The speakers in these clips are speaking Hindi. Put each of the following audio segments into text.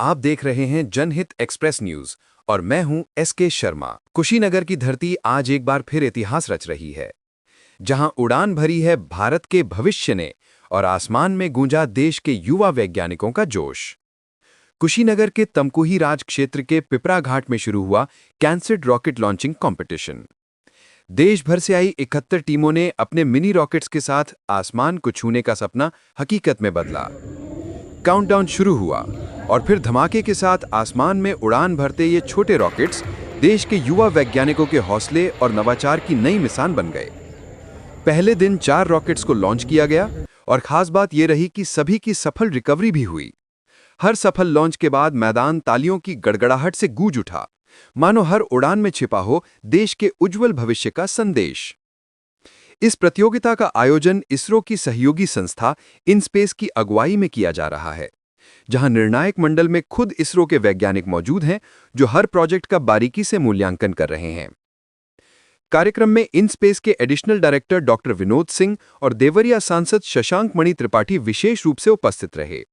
आप देख रहे हैं जनहित एक्सप्रेस न्यूज और मैं हूं एसके शर्मा। कुशीनगर की धरती आज एक बार फिर इतिहास रच रही है, जहां उड़ान भरी है भारत के भविष्य ने और आसमान में गूंजा देश के युवा वैज्ञानिकों का जोश। कुशीनगर के तमकुही राज क्षेत्र के पिपरा घाट में शुरू हुआ कैंसेड रॉकेट लॉन्चिंग कॉम्पिटिशन। देश भर से आई 71 टीमों ने अपने मिनी रॉकेट्स के साथ आसमान को छूने का सपना हकीकत में बदला। काउंटडाउन शुरू हुआ और फिर धमाके के साथ आसमान में उड़ान भरते ये छोटे रॉकेट्स देश के युवा वैज्ञानिकों के हौसले और नवाचार की नई मिसाल बन गए। पहले दिन 4 रॉकेट्स को लॉन्च किया गया और खास बात यह रही कि सभी की सफल रिकवरी भी हुई। हर सफल लॉन्च के बाद मैदान तालियों की गड़गड़ाहट से गूंज उठा, मानो हर उड़ान में छिपा हो देश के उज्जवल भविष्य का संदेश। इस प्रतियोगिता का आयोजन इसरो की सहयोगी संस्था इनस्पेस की अगुवाई में किया जा रहा है, जहां निर्णायक मंडल में खुद इसरो के वैज्ञानिक मौजूद हैं, जो हर प्रोजेक्ट का बारीकी से मूल्यांकन कर रहे हैं। कार्यक्रम में इनस्पेस के additional director doctor Vinod Singh और देवरिया सांसद शशांक मणि त्रिपाठी विशेष रूप से उपस्थित रहे।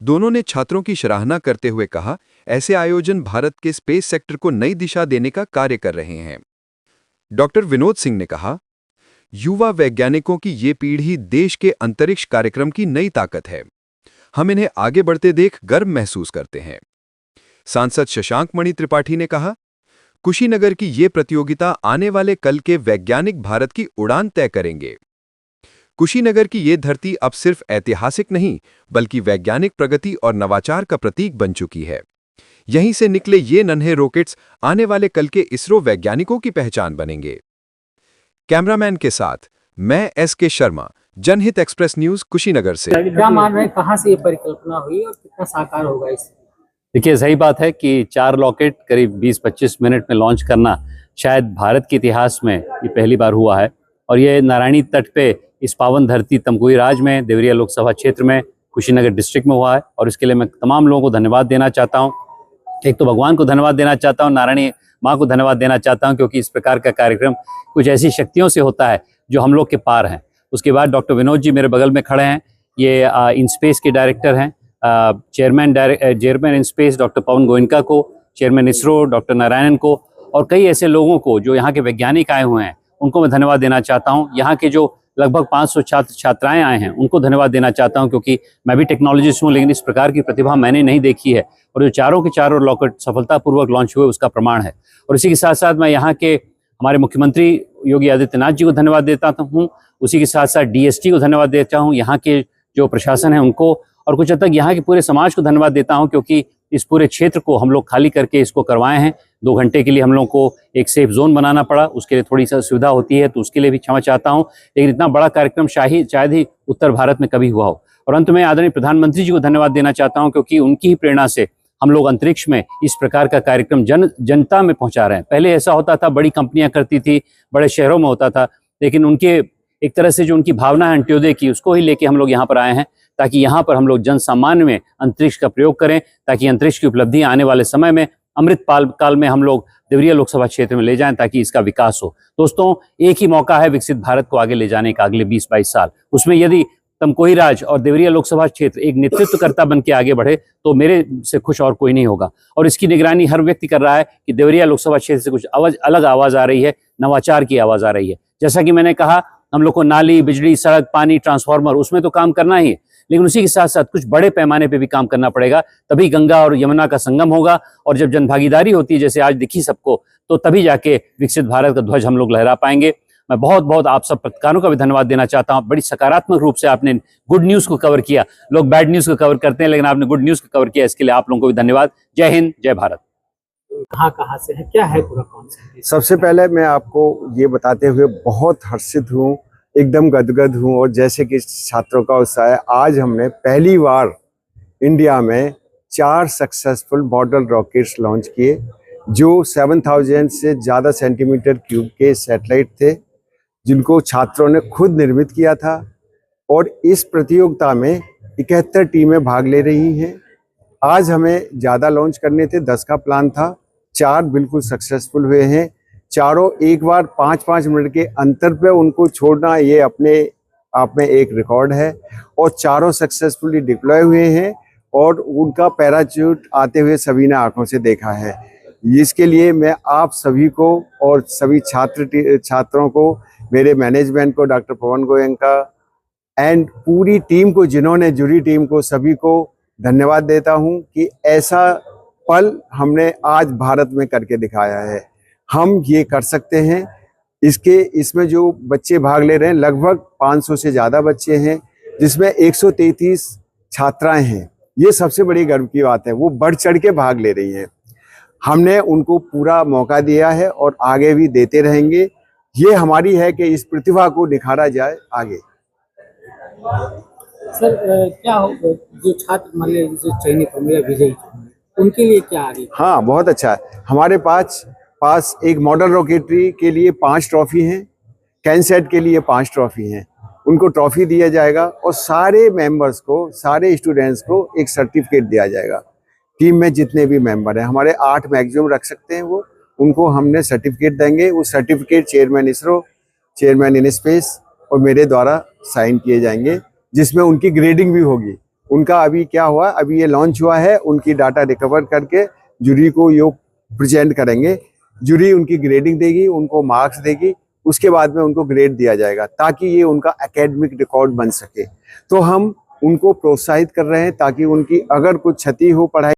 दोनों ने छात्रों की सराहना करते हुए कहा, ऐसे आयोजन भारत के स्पेस सेक्टर को नई दिशा देने का कार्य कर रहे हैं। डॉक्टर विनोद सिंह ने कहा, युवा वैज्ञानिकों की ये पीढ़ी देश के अंतरिक्ष कार्यक्रम की नई ताकत है। हम इन्हें आगे बढ़ते देख गर्व महसूस करते हैं। सांसद शशांक मणि त्रिपाठी ने कहा, कुशीनगर की ये प्रतियोगिता आने वाले कल के वैज्ञानिक भारत की उड़ान तय करेंगे। कुशीनगर की ये धरती अब सिर्फ ऐतिहासिक नहीं, बल्कि वैज्ञानिक प्रगति और नवाचार का प्रतीक बन चुकी है। यहीं से निकले ये नन्हे रॉकेट्स आने वाले कल के इसरो वैज्ञानिकों की पहचान बनेंगे। कैमरामैन के साथ मैं एसके शर्मा, जनहित एक्सप्रेस न्यूज कुशीनगर से। क्या मान रहे हैं, कहां से ये परिकल्पना हुई और कितना साकार होगा इस? देखिए, सही बात है कि 4 रॉकेट करीब 20-25 मिनट में लॉन्च करना शायद भारत के इतिहास में ये पहली बार हुआ है। और ये नारायणी तट पे इस पावन धरती तमकुही राज में देवरिया लोकसभा क्षेत्र में कुशीनगर डिस्ट्रिक्ट में हुआ है। और इसके लिए मैं तमाम लोगों को धन्यवाद देना चाहता हूँ। एक तो भगवान को धन्यवाद देना चाहता हूँ, नारायणी माँ को धन्यवाद देना चाहता हूँ, क्योंकि इस प्रकार का कार्यक्रम कुछ ऐसी शक्तियों से होता है जो हम लोग के पार हैं। उसके बाद डॉक्टर विनोद जी मेरे बगल में खड़े हैं, ये इनस्पेस के डायरेक्टर हैं। चेयरमैन इनस्पेस डॉक्टर पवन गोयनका को, चेयरमैन इसरो डॉक्टर नारायणन को, और कई ऐसे लोगों को जो यहाँ के वैज्ञानिक आए हुए हैं, उनको मैं धन्यवाद देना चाहता हूँ। यहाँ के जो लगभग 500 छात्र छात्राएं आए हैं, उनको धन्यवाद देना चाहता हूँ, क्योंकि मैं भी टेक्नोलॉजिस्ट हूँ, लेकिन इस प्रकार की प्रतिभा मैंने नहीं देखी है। और जो चारों के चारों रॉकेट सफलतापूर्वक लॉन्च हुए, उसका प्रमाण है। और इसी के साथ साथ मैं यहाँ के हमारे मुख्यमंत्री योगी आदित्यनाथ जी को धन्यवाद देता हूँ। उसी के साथ साथ डीएसटी को धन्यवाद देता हूँ, यहाँ के जो प्रशासन है उनको, और कुछ हद तक यहाँ के पूरे समाज को धन्यवाद देता हूँ, क्योंकि इस पूरे क्षेत्र को हम लोग खाली करके इसको करवाए हैं। 2 घंटे के लिए हम लोग को एक सेफ जोन बनाना पड़ा, उसके लिए थोड़ी सी असुविधा होती है, तो उसके लिए भी क्षमा चाहता हूँ। लेकिन इतना बड़ा कार्यक्रम शायद ही उत्तर भारत में कभी हुआ हो। और अंत में आदरणीय प्रधानमंत्री जी को धन्यवाद देना चाहता हूँ, क्योंकि उनकी ही प्रेरणा से हम लोग अंतरिक्ष में इस प्रकार का कार्यक्रम जनता में पहुंचा रहे हैं। पहले ऐसा होता था, बड़ी कंपनियां करती थी, बड़े शहरों में होता था, लेकिन उनके एक तरह से जो उनकी भावना है अंत्योदय की, उसको ही लेके हम लोग यहाँ पर आए हैं, ताकि यहाँ पर हम लोग जन सामान्य में अंतरिक्ष का प्रयोग करें, ताकि अंतरिक्ष की उपलब्धियां आने वाले समय में अमृत काल में हम लोग देवरिया लोकसभा क्षेत्र में ले जाएं, ताकि इसका विकास हो। दोस्तों, एक ही मौका है विकसित भारत को आगे ले जाने का अगले 20-22 साल। उसमें यदि तमकुही राज और देवरिया लोकसभा क्षेत्र एक नेतृत्वकर्ता बन के आगे बढ़े, तो मेरे से खुश और कोई नहीं होगा। और इसकी निगरानी हर व्यक्ति कर रहा है कि देवरिया लोकसभा क्षेत्र से कुछ अलग आवाज आ रही है, नवाचार की आवाज आ रही है। जैसा कि मैंने कहा, हम लोग को नाली, बिजली, सड़क, पानी, ट्रांसफार्मर, उसमें तो काम करना ही है, लेकिन उसी के साथ साथ कुछ बड़े पैमाने पे भी काम करना पड़ेगा। तभी गंगा और यमुना का संगम होगा, और जब जनभागीदारी होती है, जैसे आज दिखी सबको, तो तभी जाके विकसित भारत का ध्वज हम लोग लहरा पाएंगे। मैं बहुत बहुत आप सब पत्रकारों का भी धन्यवाद देना चाहता हूँ। बड़ी सकारात्मक रूप से आपने गुड न्यूज को कवर किया। लोग बैड न्यूज को कवर करते हैं, लेकिन आपने गुड न्यूज को कवर किया, इसके लिए आप लोगों को भी धन्यवाद। जय हिंद, जय भारत। कहाँ से है, क्या है पूरा कॉन्सेप्ट? सबसे पहले मैं आपको ये बताते हुए बहुत हर्षित हूँ, एकदम गदगद हूँ, और जैसे कि छात्रों का उत्साह है, आज हमने पहली बार इंडिया में 4 सक्सेसफुल मॉडल रॉकेट्स लॉन्च किए, जो 7000 से ज़्यादा सेंटीमीटर क्यूब के सैटेलाइट थे, जिनको छात्रों ने खुद निर्मित किया था। और इस प्रतियोगिता में 71 टीमें भाग ले रही हैं। आज हमें ज़्यादा लॉन्च करने थे, 10 का प्लान था, 4 बिल्कुल सक्सेसफुल हुए हैं। चारों एक बार 5-5 मिनट के अंतर पे उनको छोड़ना, ये अपने आप में एक रिकॉर्ड है। और चारों सक्सेसफुली डिप्लॉय हुए हैं, और उनका पैराशूट आते हुए सभी ने आंखों से देखा है। इसके लिए मैं आप सभी को और सभी छात्रों को, मेरे मैनेजमेंट को, डॉक्टर पवन गोयनका एंड पूरी टीम को, जिन्होंने जूरी टीम को, सभी को धन्यवाद देता हूं कि ऐसा पल हमने आज भारत में करके दिखाया है। हम ये कर सकते हैं। इसमें जो बच्चे भाग ले रहे हैं, लगभग 500 से ज़्यादा बच्चे हैं, जिसमें 133 छात्राएं हैं। ये सबसे बड़ी गर्व की बात है। वो बढ़ चढ़ के भाग ले रही हैं। हमने उनको पूरा मौका दिया है और आगे भी देते रहेंगे। ये हमारी है कि इस प्रतिभा को निखारा जाए आगे। सर क्या हो जो छात्र मान लीजिए जो चयनित होंगे या विजयी होंगे, उनके लिए क्या आगे? हाँ, बहुत अच्छा है। हमारे पास एक मॉडल रॉकेटरी के लिए 5 ट्रॉफी हैं, कैनसेट के लिए 5 ट्रॉफी हैं। उनको ट्रॉफी दिया जाएगा और सारे मेंबर्स को, सारे स्टूडेंट्स को एक सर्टिफिकेट दिया जाएगा। टीम में जितने भी मेंबर हैं, हमारे 8 मैक्सिमम रख सकते हैं, वो उनको हमने सर्टिफिकेट देंगे। वो certificate chairman ISRO, chairman in space और मेरे द्वारा साइन किए जाएंगे, जिसमें उनकी ग्रेडिंग भी होगी। उनका अभी क्या हुआ, अभी ये लॉन्च हुआ है, उनकी डाटा रिकवर करके जूरी को ये प्रेजेंट करेंगे। जूरी उनकी ग्रेडिंग देगी, उनको मार्क्स देगी, उसके बाद में उनको ग्रेड दिया जाएगा, ताकि ये उनका एकेडमिक रिकॉर्ड बन सके। तो हम उनको प्रोत्साहित कर रहे हैं ताकि उनकी अगर कुछ क्षति हो पढ़ाई